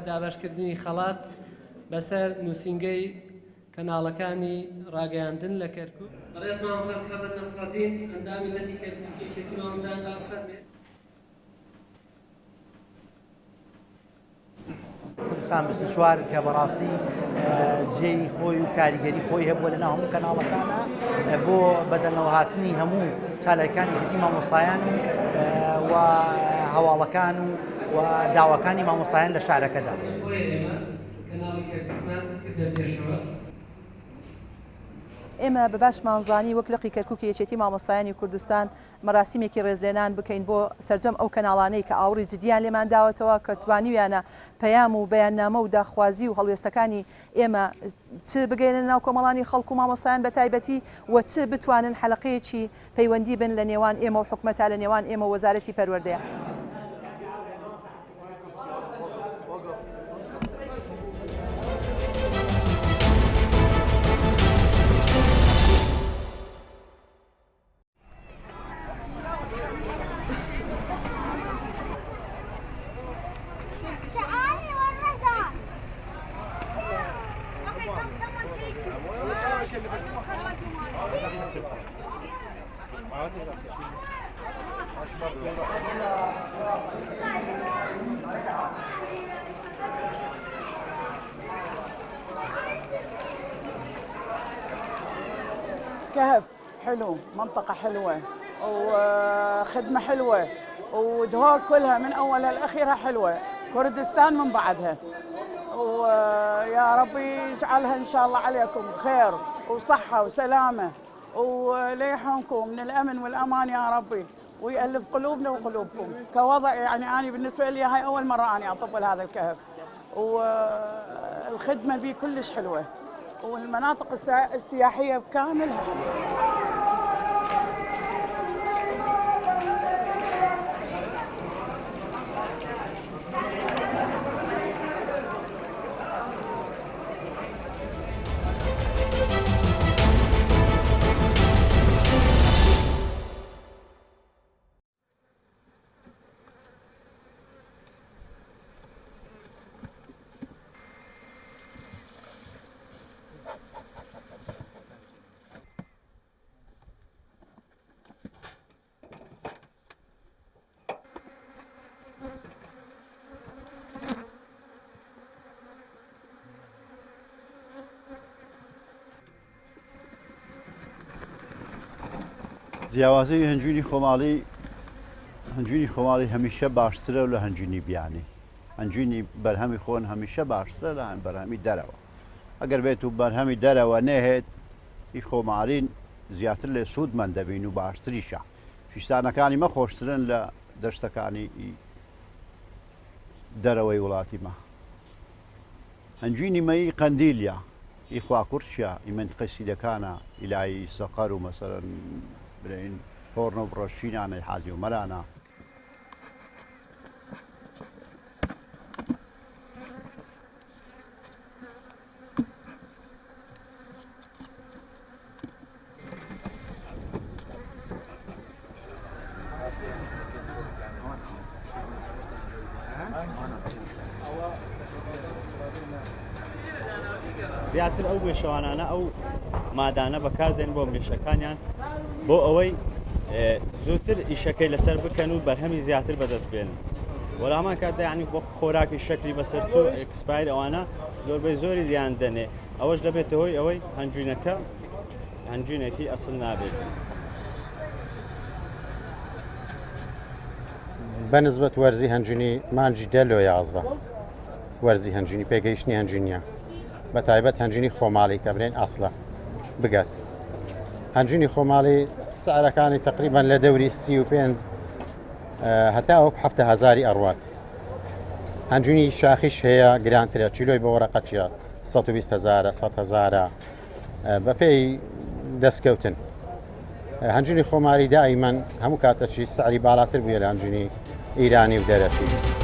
دابەشکردنی خەڵات بەسەر نووسینگەی کەناڵەکانی ڕاگەیاندن لە کەرکووک. بەڕێز مامۆستا محەممەد نەسڕەدین ئەندامی لەتی کەرکووکی یەکێتی مامۆستایان بافەرمێت. کوردستان 24 کە بەڕاستی جێی خۆی و کاریگەری خۆی هەبووە لەناو هەموو کەناڵەکانە بۆ بەدەنەوە هاتنی هەموو چالەکانی یەکێتی مامۆستایان و هەواڵەکان و داواکانی مامۆستایان لە شارەکەدا. ئێمە بە باشمانزانی وەک لەقی کەرکووکی یەکێتی مامۆستایانی کوردستان مەراسیمێکی ڕێزلێنان بکەین بۆ سەرجەم ئەو کەناڵانەی کە ئاوڕی جدیان لێمان داوەتەوە کە توانیویانە پەیام و بەیاننامە و داخوازی و هەڵوێستەکانی ئێمە چ بگەێنن ناو کۆمەڵانی خەڵک و مامۆستایان بە تایبەتی و چ بتوانن حەلقەیەکی پەیوەندی بن لە نێوان ئێمە و حکومەتا لە نێوان ئێمە وەزارەتی پەروەردەیە. كهف حلو، منطقة حلوة وخدمة حلوة ودهوك كلها من أولها لأخيرها حلوة، كردستان من بعدها، ويا ربي يجعلها إن شاء الله عليكم خير وصحة وسلامة وليحرمكم من الأمن والأمان يا ربي ويألف قلوبنا وقلوبكم كوضع. يعني أنا بالنسبة لي هاي أول مرة أنا أطب هذا الكهف، والخدمة بيه كلش حلوة والمناطق السياحية بكاملها. جیاوازی هەنجوینی خۆماڵی هەمیشە باشترە و لە هەنجوینی بیانی. هەنجوینی بەرهەمی خۆن هەمیشە باشترە لە بەرهەمی دەرەوە. ئەگەر بێت و بەرهەمی دەرەوە نەهێت هیچ خۆماڵین زیاتر لێ سوودمەند دەبین و باشتریشە. شیستانەکانی مە خۆشترن لە دەشتەکانی دەرەوەی وڵاتیمە. هەنجوینی مەی قەندیلیە، ئیخوا کورچە، ئیمەنتقەی سیدەکانە، ئیلای سەقەر و مەسەرەن برین هۆڕنە و بڕۆشتینانەی حازی و مەرانە. زیاتر ئەو گوێشەوانانە ئەو مادانە بەکاردێن بۆ مرێشەکانیان بۆ ئەوەی زووتر ئیشەکەی لەسەر بکەن و بەرهەمی زیاتر بەدەست بێنن. وەڵامان کاتدا یعنی بۆ خۆراکی شەکری بەسەرچوو ئێکسپایر ئەوانە زۆربەی زۆری دیان دەنێ، ئەوەش دەبێتە هۆی ئەوەی هەنجوینەکە هەنجوینێکی ئەسڵ نابێت. بەنسبەت وەرزی هەنجوینی مانجی دەلۆ 11 وەرزی هەنجوینی پێگەیشتنی هەنجوینیە بە تایبەت هەنجوینی خۆماڵی کە برێن ئەسڵە بگات. هەنجوینی خۆماڵی سعرەکانی تقریبان لە دەوری 35 هەتا وەک 7,000 ئەڕوات. هەنجوینی شاخیش هەیە گرانترە، چیلۆی بە وەرەقە چیە 120,000 100,000 بەپێی دەستکەوتن. هەنجوینی خۆماری دائیمەن هەموو کاتەچی سعری باڵاتر بووە لە هەنجوینی ئیرانی و دەرەچی.